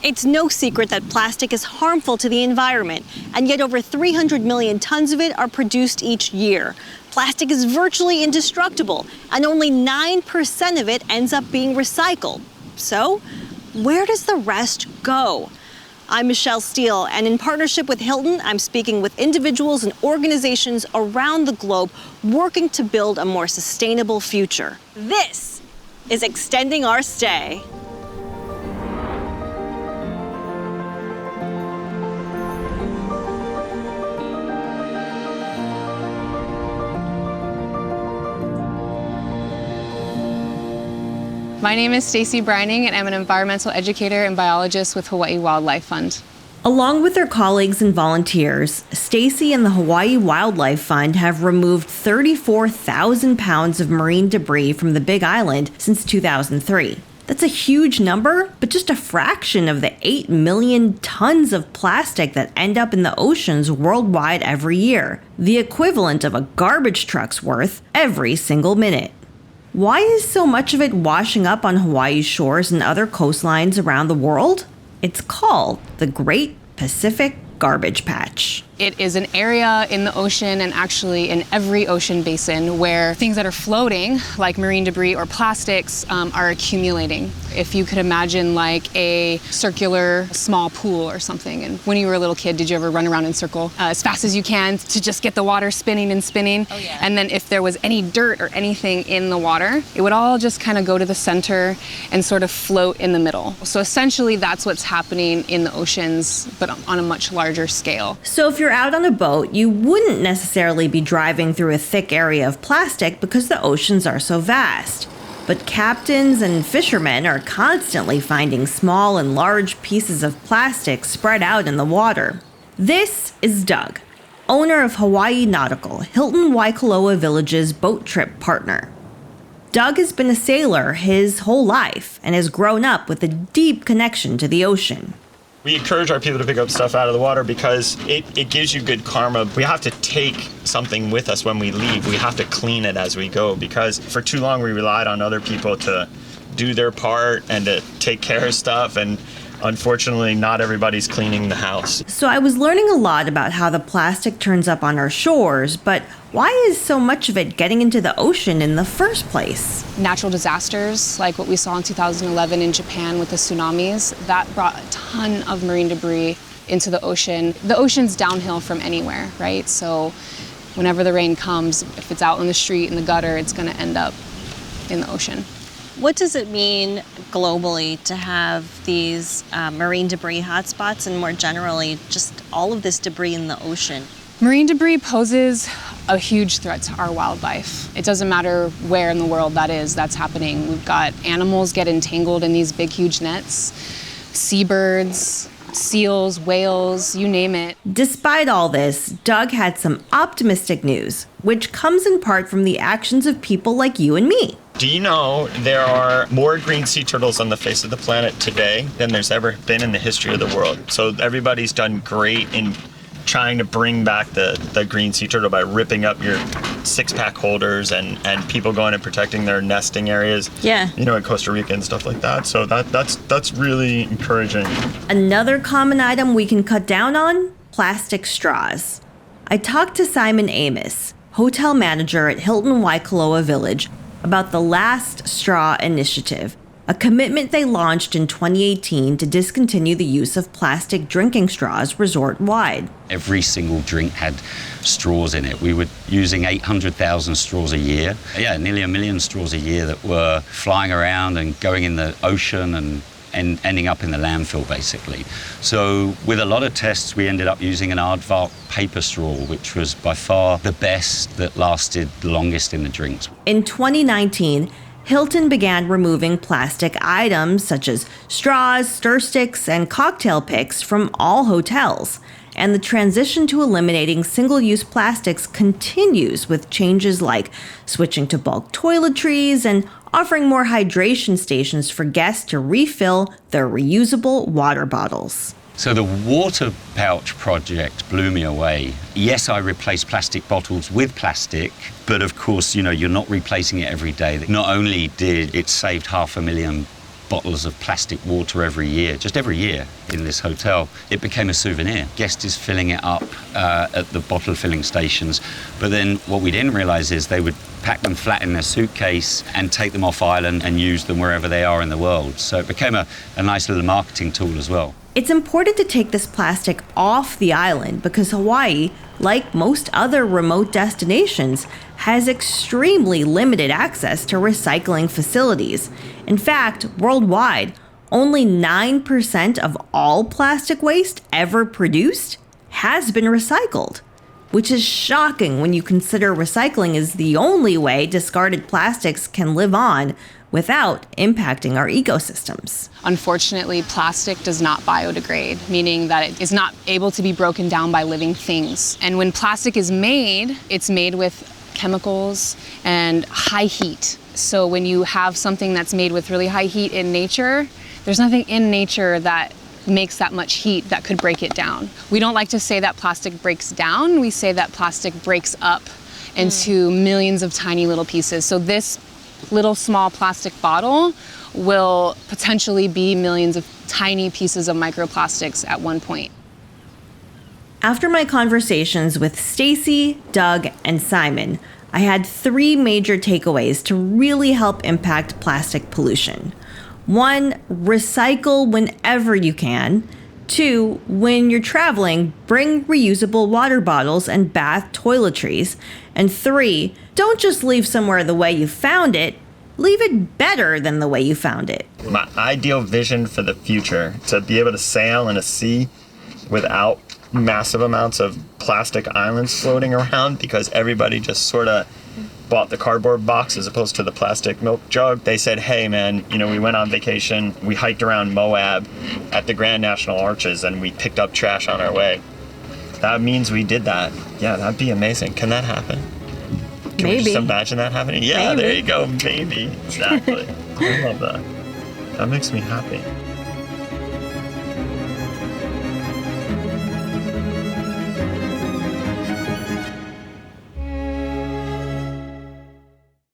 It's no secret that plastic is harmful to the environment, and yet over 300 million tons of it are produced each year. Plastic is virtually indestructible, and only 9% of it ends up being recycled. So, where does the rest go? I'm Michelle Steele, and in partnership with Hilton, I'm speaking with individuals and organizations around the globe working to build a more sustainable future. This is Extending Our Stay. My name is Stacy Brining, and I'm an environmental educator and biologist with Hawaii Wildlife Fund. Along with their colleagues and volunteers, Stacy and the Hawaii Wildlife Fund have removed 34,000 pounds of marine debris from the Big Island since 2003. That's a huge number, but just a fraction of the 8 million tons of plastic that end up in the oceans worldwide every year, the equivalent of a garbage truck's worth every single minute. Why is so much of it washing up on Hawaii's shores and other coastlines around the world? It's called the Great Pacific Garbage Patch. It is an area in the ocean, and actually in every ocean basin, where things that are floating, like marine debris or plastics, are accumulating. If you could imagine like a circular small pool or something, and when you were a little kid, did you ever run around in a circle as fast as you can to just get the water spinning and spinning? Oh, yeah. And then if there was any dirt or anything in the water, it would all just kind of go to the center and sort of float in the middle. So essentially that's what's happening in the oceans, but on a much larger scale. So if you're out on a boat, you wouldn't necessarily be driving through a thick area of plastic because the oceans are so vast. But captains and fishermen are constantly finding small and large pieces of plastic spread out in the water. This is Doug, owner of Hawaii Nautical, Hilton Waikoloa Village's boat trip partner. Doug has been a sailor his whole life and has grown up with a deep connection to the ocean. We encourage our people to pick up stuff out of the water because it gives you good karma. We have to take something with us when we leave. We have to clean it as we go, because for too long we relied on other people to do their part and to take care of stuff, and unfortunately not everybody's cleaning the house. So I was learning a lot about how the plastic turns up on our shores, but why is so much of it getting into the ocean in the first place? Natural disasters, like what we saw in 2011 in Japan with the tsunamis, that brought a ton of marine debris into the ocean. The ocean's downhill from anywhere, right? So whenever the rain comes, if it's out in the street, in the gutter, it's gonna end up in the ocean. What does it mean globally to have these marine debris hotspots, and more generally, just all of this debris in the ocean? Marine debris poses a huge threat to our wildlife. It doesn't matter where in the world that's happening. We've got animals get entangled in these big, huge nets, seabirds, seals, whales, you name it. Despite all this, Doug had some optimistic news, which comes in part from the actions of people like you and me. Do you know there are more green sea turtles on the face of the planet today than there's ever been in the history of the world? So everybody's done great in trying to bring back the green sea turtle by ripping up your six-pack holders and people going and protecting their nesting areas. Yeah. You know, in Costa Rica and stuff like that. So that's really encouraging. Another common item we can cut down on? Plastic straws. I talked to Simon Amos, hotel manager at Hilton Waikoloa Village, about the Last Straw Initiative, a commitment they launched in 2018 to discontinue the use of plastic drinking straws resort-wide. Every single drink had straws in it. We were using 800,000 straws a year. Yeah, nearly 1 million straws a year that were flying around and going in the ocean and ending up in the landfill, basically. So with a lot of tests, we ended up using an aardvark paper straw, which was by far the best that lasted the longest in the drinks. In 2019, Hilton began removing plastic items such as straws, stir sticks, and cocktail picks from all hotels. And the transition to eliminating single-use plastics continues with changes like switching to bulk toiletries and offering more hydration stations for guests to refill their reusable water bottles. So the water pouch project blew me away. Yes, I replaced plastic bottles with plastic, but of course, you're not replacing it every day. Not only did it save 500,000 bottles of plastic water every year, just every year in this hotel. It became a souvenir. Guest is filling it up at the bottle filling stations. But then what we didn't realize is they would pack them flat in their suitcase and take them off island and use them wherever they are in the world. So it became a nice little marketing tool as well. It's important to take this plastic off the island because Hawaii, like most other remote destinations, has extremely limited access to recycling facilities. In fact, worldwide, only 9% of all plastic waste ever produced has been recycled, which is shocking when you consider recycling is the only way discarded plastics can live on without impacting our ecosystems. Unfortunately, plastic does not biodegrade, meaning that it is not able to be broken down by living things. And when plastic is made, it's made with chemicals and high heat. So when you have something that's made with really high heat in nature, there's nothing in nature that makes that much heat that could break it down. We don't like to say that plastic breaks down. We say that plastic breaks up into millions of tiny little pieces. So this little small plastic bottle will potentially be millions of tiny pieces of microplastics at one point. After my conversations with Stacy, Doug, and Simon, I had 3 major takeaways to really help impact plastic pollution. 1, recycle whenever you can. 2, when you're traveling, bring reusable water bottles and bath toiletries. And 3, don't just leave somewhere the way you found it, leave it better than the way you found it. My ideal vision for the future, to be able to sail in a sea without massive amounts of plastic islands floating around because everybody just sort of bought the cardboard box as opposed to the plastic milk jug. They said, hey man, we went on vacation, we hiked around Moab at the Grand National Arches and we picked up trash on our way. That means we did that. Yeah, that'd be amazing. Can that happen? Can we just imagine that happening? Yeah, maybe. There you go, maybe. Exactly. I love that. That makes me happy.